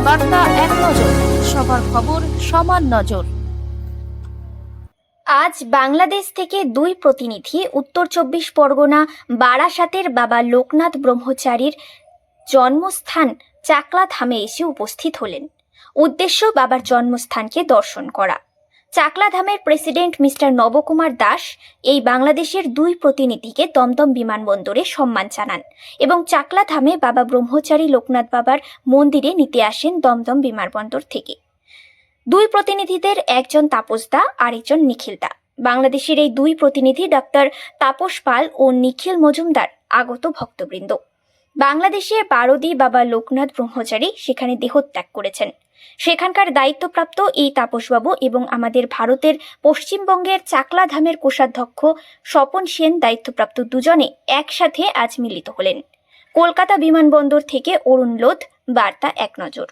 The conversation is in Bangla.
বার্তা এক নজর, সবার খবর সমান নজর। আজ বাংলাদেশ থেকে দুই প্রতিনিধি উত্তর 24 পরগনা বারাসাতের বাবা লোকনাথ ব্রহ্মচারীর জন্মস্থান চাকলা ধামে এসে উপস্থিত হলেন। উদ্দেশ্য বাবার জন্মস্থানকে দর্শন করা। চাকলা ধামের প্রেসিডেন্ট মিস্টার নবকুমার দাস এই বাংলাদেশের দুই প্রতিনিধিকে দমদম বিমানবন্দরে সম্মান জানান এবং চাকলা ধামে বাবা ব্রহ্মচারী লোকনাথ বাবার মন্দিরে নিতে আসেন দমদম বিমানবন্দর থেকে। দুই প্রতিনিধিদের একজন তাপস দা আর একজন নিখিল দা। বাংলাদেশের এই দুই প্রতিনিধি ডাক্তার তাপস পাল ও নিখিল মজুমদার আগত ভক্তবৃন্দ। বাংলাদেশের বারোদি বাবা লোকনাথ ব্রহ্মচারী সেখানে দেহত্যাগ করেছেন। সেখানকার দায়িত্বপ্রাপ্ত এই তাপসবাবু এবং আমাদের ভারতের পশ্চিমবঙ্গের চাকলা ধামের কোষাধ্যক্ষ স্বপন সেন দায়িত্বপ্রাপ্ত দুজনে একসাথে আজ মিলিত হলেন। কলকাতা বিমানবন্দর থেকে অরুণ লোধ, বার্তা এক নজর।